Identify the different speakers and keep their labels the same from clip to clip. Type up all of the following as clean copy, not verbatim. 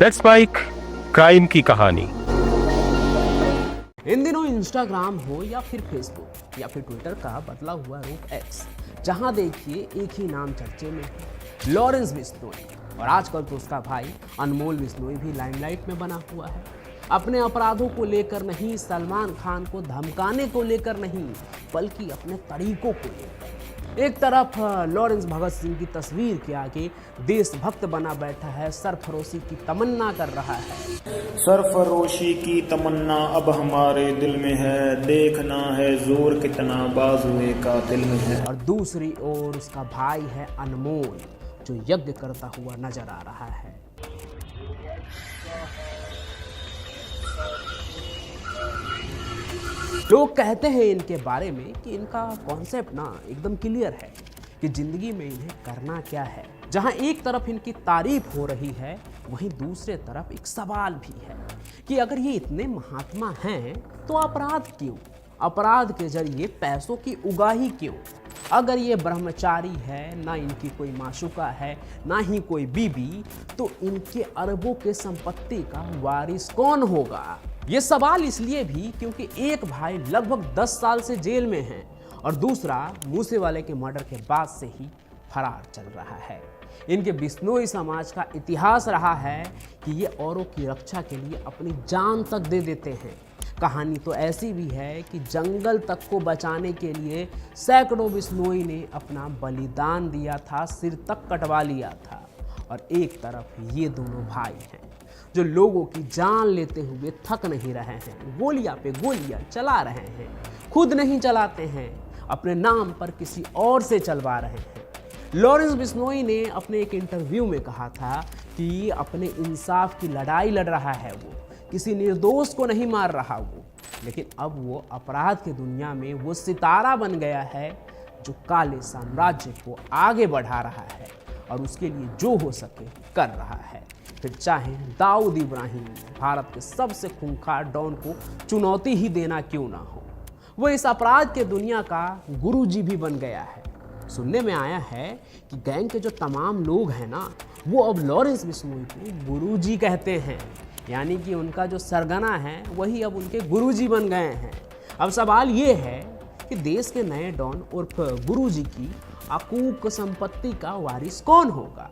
Speaker 1: Let's spike crime की कहानी।
Speaker 2: इन दिनों इंस्टाग्राम हो या फिर फेसबुक या फिर ट्विटर का बदला हुआ रूप एक्स, जहां देखिए एक ही नाम चर्चे में है, लॉरेंस बिश्नोई। और आजकल तो उसका भाई अनमोल बिश्नोई भी लाइमलाइट में बना हुआ है। अपने अपराधों को लेकर नहीं, सलमान खान को धमकाने को लेकर नहीं, बल्कि अपने तरीकों को लेकर। एक तरफ लॉरेंस भगत सिंह की तस्वीर के आगे देशभक्त बना बैठा है, सरफरोशी की तमन्ना कर रहा है।
Speaker 3: सरफरोशी की तमन्ना अब हमारे दिल में है, देखना है जोर कितना बाजुए का दिल में है।
Speaker 2: और दूसरी ओर उसका भाई है अनमोल, जो यज्ञ करता हुआ नजर आ रहा है। लोग कहते हैं इनके बारे में कि इनका कॉन्सेप्ट ना एकदम क्लियर है कि जिंदगी में इन्हें करना क्या है। जहां एक तरफ इनकी तारीफ हो रही है, वहीं दूसरे तरफ एक सवाल भी है कि अगर ये इतने महात्मा हैं तो अपराध क्यों? अपराध के जरिए पैसों की उगाही क्यों? अगर ये ब्रह्मचारी है, ना इनकी कोई माशुका है, ना ही कोई बीबी, तो इनके अरबों के संपत्ति का वारिस कौन होगा? ये सवाल इसलिए भी क्योंकि एक भाई लगभग 10 साल से जेल में है और दूसरा मूसेवाले के मर्डर के बाद से ही फरार चल रहा है। इनके बिश्नोई समाज का इतिहास रहा है कि ये औरों की रक्षा के लिए अपनी जान तक दे देते हैं। कहानी तो ऐसी भी है कि जंगल तक को बचाने के लिए सैकड़ों बिश्नोई ने अपना बलिदान दिया था, सिर तक कटवा लिया था। और एक तरफ ये दोनों भाई हैं जो लोगों की जान लेते हुए थक नहीं रहे हैं, गोलियां पे गोलियां चला रहे हैं, खुद नहीं चलाते हैं, अपने नाम पर किसी और से चलवा रहे हैं। लॉरेंस बिश्नोई ने अपने एक इंटरव्यू में कहा था कि अपने इंसाफ की लड़ाई लड़ रहा है, वो किसी निर्दोष को नहीं मार रहा वो, लेकिन अब वो अपराध की दुनिया में वो सितारा बन गया है जो काले साम्राज्य को आगे बढ़ा रहा है और उसके लिए जो हो सके कर रहा है। फिर चाहे दाऊद इब्राहिम भारत के सबसे खूंखार डॉन को चुनौती ही देना क्यों ना हो, वो इस अपराध के दुनिया का गुरुजी भी बन गया है। सुनने में आया है कि गैंग के जो तमाम लोग हैं ना, वो अब लॉरेंस बिश्नोई को गुरुजी कहते हैं, यानी कि उनका जो सरगना है वही अब उनके गुरुजी बन गए हैं। अब सवाल ये है कि देश के नए डॉन उर्फ गुरुजी की अकूक संपत्ति का वारिस कौन होगा?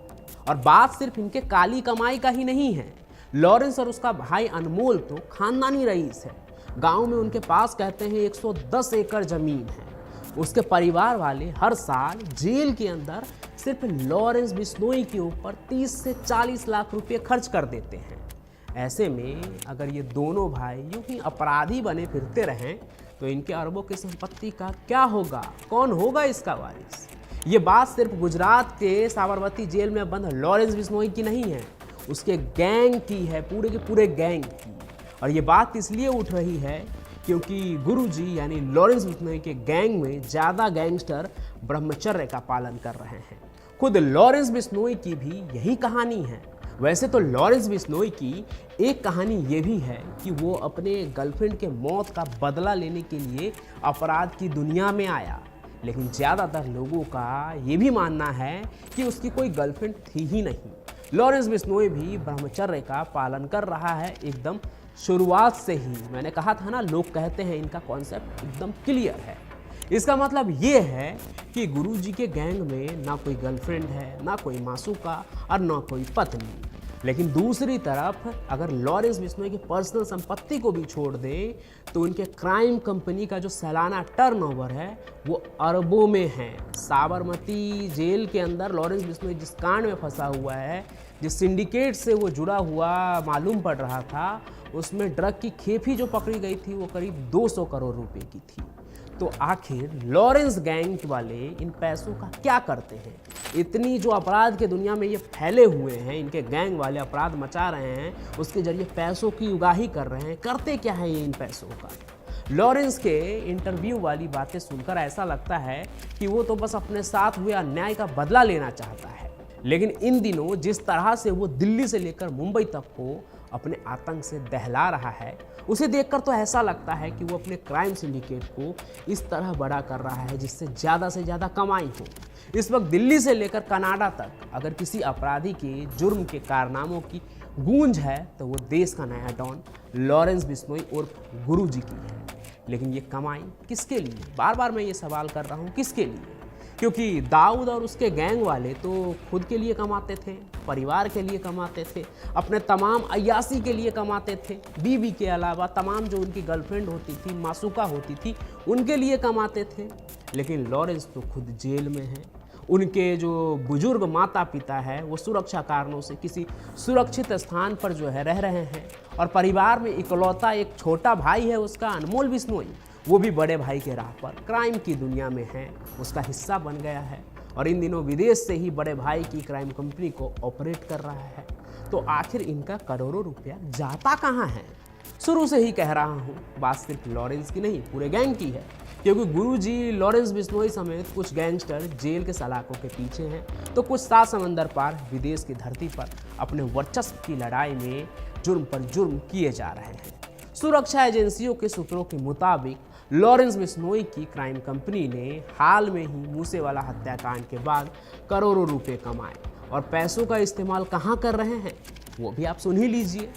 Speaker 2: और बात सिर्फ इनके काली कमाई का ही नहीं है। लॉरेंस और उसका भाई अनमोल तो खानदानी रईस है। गांव में उनके पास कहते हैं 110 एकड़ जमीन है। उसके परिवार वाले हर साल जेल के अंदर सिर्फ लॉरेंस बिश्नोई के ऊपर 30 से 40 लाख रुपए खर्च कर देते हैं। ऐसे में अगर ये दोनों भाई यूं ही अपराधी बने फिरते रहें तो इनके अरबों की संपत्ति का क्या होगा? कौन होगा इसका वारिस? ये बात सिर्फ गुजरात के साबरमती जेल में बंद लॉरेंस बिश्नोई की नहीं है, उसके गैंग की है, पूरे के पूरे गैंग की। और ये बात इसलिए उठ रही है क्योंकि गुरुजी यानी लॉरेंस बिश्नोई के गैंग में ज़्यादा गैंगस्टर ब्रह्मचर्य का पालन कर रहे हैं। खुद लॉरेंस बिश्नोई की भी यही कहानी है। वैसे तो लॉरेंस बिश्नोई की एक कहानी ये भी है कि वो अपने गर्लफ्रेंड के मौत का बदला लेने के लिए अपराध की दुनिया में आया, लेकिन ज़्यादातर लोगों का ये भी मानना है कि उसकी कोई गर्लफ्रेंड थी ही नहीं। लॉरेंस बिश्नोई भी ब्रह्मचर्य का पालन कर रहा है एकदम शुरुआत से ही। मैंने कहा था ना, लोग कहते हैं इनका कॉन्सेप्ट एकदम क्लियर है। इसका मतलब ये है कि गुरुजी के गैंग में ना कोई गर्लफ्रेंड है, ना कोई मासूका और ना कोई पत्नी। लेकिन दूसरी तरफ अगर लॉरेंस बिश्नोई की पर्सनल संपत्ति को भी छोड़ दें तो उनके क्राइम कंपनी का जो सालाना टर्नओवर है वो अरबों में है। साबरमती जेल के अंदर लॉरेंस बिश्नोई जिस कांड में फंसा हुआ है, जिस सिंडिकेट से वो जुड़ा हुआ मालूम पड़ रहा था, उसमें ड्रग की खेपी जो पकड़ी गई थी वो करीब 200 करोड़ रुपए की थी। तो आखिर लॉरेंस गैंग वाले इन पैसों का क्या करते हैं? इतनी जो अपराध के दुनिया में ये फैले हुए हैं, इनके गैंग वाले अपराध मचा रहे हैं, उसके जरिए पैसों की उगाही कर रहे हैं, करते क्या है ये इन पैसों का? लॉरेंस के इंटरव्यू वाली बातें सुनकर ऐसा लगता है कि वो तो बस अपने साथ हुए अन्याय का बदला लेना चाहता है। लेकिन इन दिनों जिस तरह से वो दिल्ली से लेकर मुंबई तक को अपने आतंक से दहला रहा है, उसे देखकर तो ऐसा लगता है कि वो अपने क्राइम सिंडिकेट को इस तरह बड़ा कर रहा है जिससे ज़्यादा से ज़्यादा कमाई हो। इस वक्त दिल्ली से लेकर कनाडा तक अगर किसी अपराधी के जुर्म के कारनामों की गूंज है तो वो देश का नया डॉन लॉरेंस बिश्नोई उर्फ गुरुजी की है। लेकिन ये कमाई किसके लिए? बार बार मैं ये सवाल कर रहा हूँ, किसके लिए? क्योंकि दाऊद और उसके गैंग वाले तो खुद के लिए कमाते थे, परिवार के लिए कमाते थे, अपने तमाम अय्यासी के लिए कमाते थे, बीवी के अलावा तमाम जो उनकी गर्लफ्रेंड होती थी, मासूका होती थी, उनके लिए कमाते थे। लेकिन लॉरेंस तो खुद जेल में है। उनके जो बुजुर्ग माता पिता है वो सुरक्षा कारणों से किसी सुरक्षित स्थान पर जो है रह रहे हैं, और परिवार में इकलौता एक छोटा भाई है उसका, अनमोल बिश्नोई, वो भी बड़े भाई के राह पर क्राइम की दुनिया में है, उसका हिस्सा बन गया है और इन दिनों विदेश से ही बड़े भाई की क्राइम कंपनी को ऑपरेट कर रहा है। तो आखिर इनका करोड़ों रुपया जाता कहाँ है? शुरू से ही कह रहा हूँ, बात सिर्फ लॉरेंस की नहीं, पूरे गैंग की है। क्योंकि गुरुजी लॉरेंस बिश्नोई समेत कुछ गैंगस्टर जेल के सलाखों के पीछे हैं, तो कुछ 7 समंदर पार विदेश की धरती पर अपने वर्चस्व की लड़ाई में जुर्म पर जुर्म किए जा रहे हैं। सुरक्षा एजेंसियों के सूत्रों के मुताबिक लॉरेंस बिश्नोई की क्राइम कंपनी ने हाल में ही मूसेवाला हत्याकांड के बाद करोड़ों रुपए कमाए, और पैसों का इस्तेमाल कहाँ कर रहे हैं वो भी आप सुन ही लीजिए।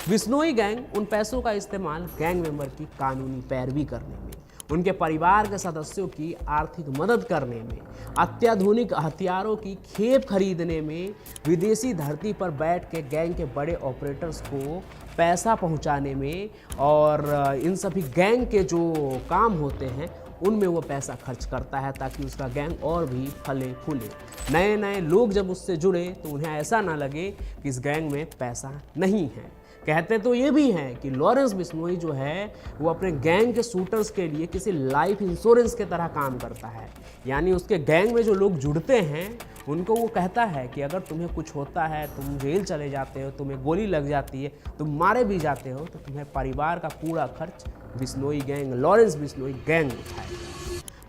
Speaker 2: बिश्नोई गैंग उन पैसों का इस्तेमाल गैंग मेंबर की कानूनी पैरवी करने में, उनके परिवार के सदस्यों की आर्थिक मदद करने में, अत्याधुनिक हथियारों की खेप खरीदने में, विदेशी धरती पर बैठ के गैंग के बड़े ऑपरेटर्स को पैसा पहुंचाने में, और इन सभी गैंग के जो काम होते हैं उनमें वो पैसा खर्च करता है ताकि उसका गैंग और भी फले फूले। नए नए लोग जब उससे जुड़े तो उन्हें ऐसा ना लगे कि इस गैंग में पैसा नहीं है। कहते तो ये भी हैं कि लॉरेंस बिश्नोई जो है वो अपने गैंग के शूटर्स के लिए किसी लाइफ इंश्योरेंस के तरह काम करता है। यानी उसके गैंग में जो लोग जुड़ते हैं उनको वो कहता है कि अगर तुम्हें कुछ होता है, तुम जेल चले जाते हो, तुम्हें गोली लग जाती है, तुम मारे भी जाते हो, तो तुम्हें परिवार का पूरा खर्च Bishnoi gang, Lawrence Bishnoi gang उठाएगा।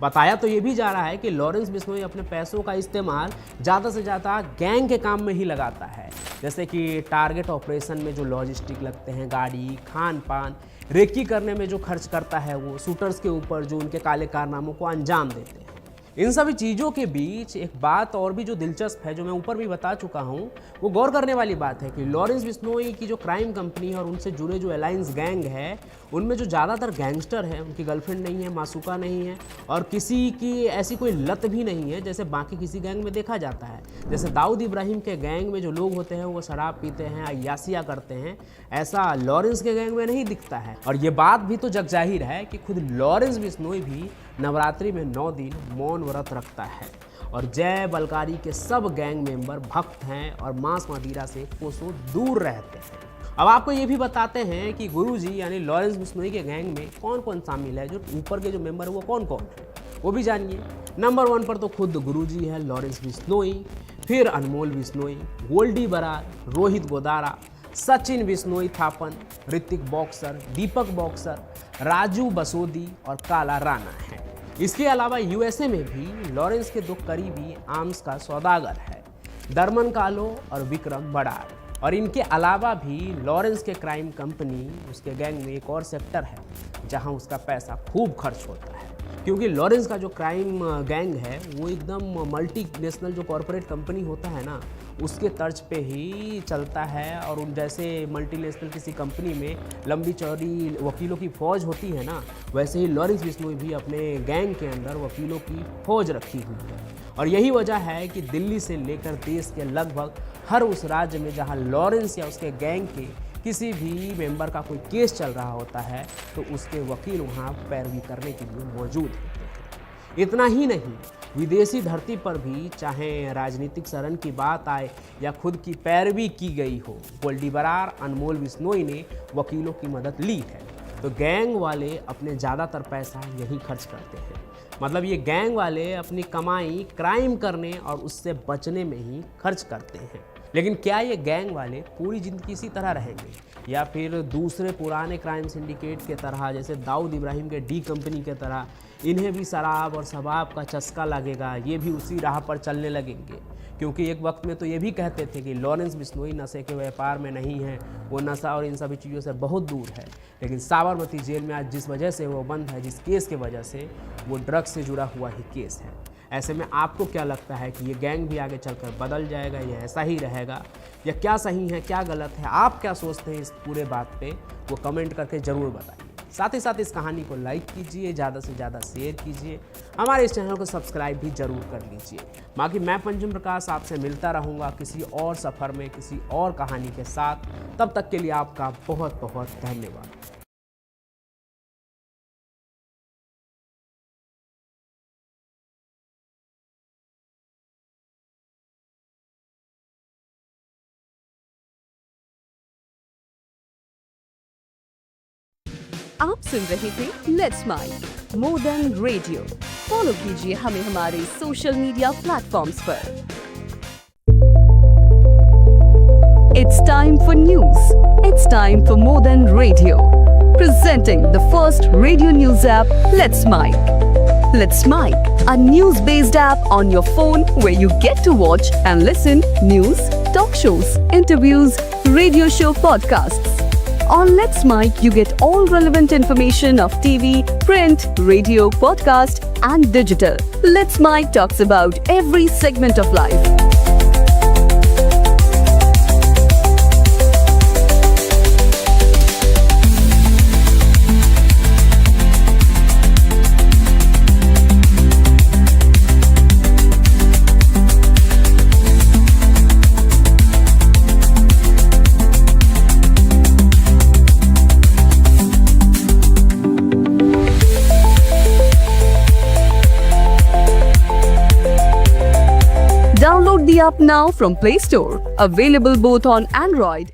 Speaker 2: बताया तो ये भी जा रहा है कि लॉरेंस बिश्नोई अपने पैसों का इस्तेमाल ज़्यादा से ज़्यादा गैंग के काम में ही लगाता है, जैसे कि टारगेट ऑपरेशन में जो लॉजिस्टिक लगते हैं, गाड़ी, खान पान, रेकी करने में जो खर्च करता है वो शूटर्स के ऊपर जो उनके काले कारनामों को अंजाम देते हैं। इन सभी चीज़ों के बीच एक बात और भी जो दिलचस्प है, जो मैं ऊपर भी बता चुका हूँ, वो गौर करने वाली बात है कि लॉरेंस बिश्नोई की जो क्राइम कंपनी है और उनसे जुड़े जो अलायंस गैंग है, उनमें जो ज़्यादातर गैंगस्टर हैं उनकी गर्लफ्रेंड नहीं है, मासूका नहीं है, और किसी की ऐसी कोई लत भी नहीं है जैसे बाकी किसी गैंग में देखा जाता है। जैसे दाऊद इब्राहिम के गैंग में जो लोग होते हैं वो शराब पीते हैं, अय्यासियाँ करते हैं, ऐसा लॉरेंस के गैंग में नहीं दिखता है। और ये बात भी तो जग जाहिर है कि खुद लॉरेंस बिश्नोई भी नवरात्रि में 9 दिन मौन व्रत रखता है, और जय बलकारी के सब गैंग मेंबर भक्त हैं और मांस मदिरा से कोसों दूर रहते हैं। अब आपको ये भी बताते हैं कि गुरुजी यानी लॉरेंस बिश्नोई के गैंग में कौन कौन शामिल है, जो ऊपर के जो मेंबर है वो कौन कौन है, वो भी जानिए। नंबर 1 पर तो खुद गुरुजी है लॉरेंस बिश्नोई, फिर अनमोल बिश्नोई, गोल्डी बरार, रोहित गोदारा, सचिन बिश्नोई थापन, ऋतिक बॉक्सर, दीपक बॉक्सर, राजू बसोदी और काला राणा है। इसके अलावा यूएसए में भी लॉरेंस के 2 करीबी आर्म्स का सौदागर है, दरमन कालो और विक्रम बड़ार। और इनके अलावा भी लॉरेंस के क्राइम कंपनी, उसके गैंग में एक और सेक्टर है जहां उसका पैसा खूब खर्च होता है, क्योंकि लॉरेंस का जो क्राइम गैंग है वो एकदम मल्टी नेशनल जो कॉरपोरेट कंपनी होता है ना, उसके तर्ज पे ही चलता है। और उन जैसे मल्टीनेशनल किसी कंपनी में लंबी चौड़ी वकीलों की फ़ौज होती है ना, वैसे ही लॉरेंस बिश्नोई भी अपने गैंग के अंदर वकीलों की फ़ौज रखी हुई है। और यही वजह है कि दिल्ली से लेकर देश के लगभग हर उस राज्य में जहां लॉरेंस या उसके गैंग के किसी भी मेंबर का कोई केस चल रहा होता है तो उसके वकील वहां पैरवी करने के लिए मौजूद होते हैं। इतना ही नहीं, विदेशी धरती पर भी चाहे राजनीतिक शरण की बात आए या खुद की पैरवी की गई हो, गोल्डी बरार, अनमोल बिश्नोई ने वकीलों की मदद ली है। तो गैंग वाले अपने ज़्यादातर पैसा यहीं खर्च करते हैं। मतलब ये गैंग वाले अपनी कमाई क्राइम करने और उससे बचने में ही खर्च करते हैं। लेकिन क्या ये गैंग वाले पूरी ज़िंदगी इसी तरह रहेंगे, या फिर दूसरे पुराने क्राइम सिंडिकेट के तरह जैसे दाऊद इब्राहिम के डी कंपनी के तरह इन्हें भी शराब और शबाब का चस्का लगेगा, ये भी उसी राह पर चलने लगेंगे? क्योंकि एक वक्त में तो ये भी कहते थे कि लॉरेंस बिश्नोई नशे के व्यापार में नहीं है, वो नशा और इन सभी चीज़ों से बहुत दूर है। लेकिन साबरमती जेल में आज जिस वजह से वो बंद है, जिस केस के वजह से, वो ड्रग्स से जुड़ा हुआ ही केस है। ऐसे में आपको क्या लगता है कि ये गैंग भी आगे चलकर बदल जाएगा, या ऐसा ही रहेगा, या क्या सही है क्या गलत है, आप क्या सोचते हैं इस पूरे बात पे, वो कमेंट करके ज़रूर बताइए। साथ ही साथ इस कहानी को लाइक कीजिए, ज़्यादा से ज़्यादा शेयर कीजिए, हमारे इस चैनल को सब्सक्राइब भी जरूर कर लीजिए। बाकी मैं पंचम प्रकाश आपसे मिलता रहूँगा किसी और सफ़र में किसी और कहानी के साथ। तब तक के लिए आपका बहुत बहुत धन्यवाद।
Speaker 4: आप सुन रहे थे let's mike more than radio. Follow कीजिए हमें हमारे सोशल मीडिया प्लेटफॉर्म्स पर। It's time for news. It's time for more than radio. Presenting the first radio news app, Let's Mic. Let's Mic, a news-based app on your phone where you get to watch and listen news, talk shows, interviews, radio show podcasts. On Let's Mic, you get all relevant information of TV, print, radio, podcast, and digital. Let's Mic talks about every segment of life. Download the app now from Play Store. Available both on Android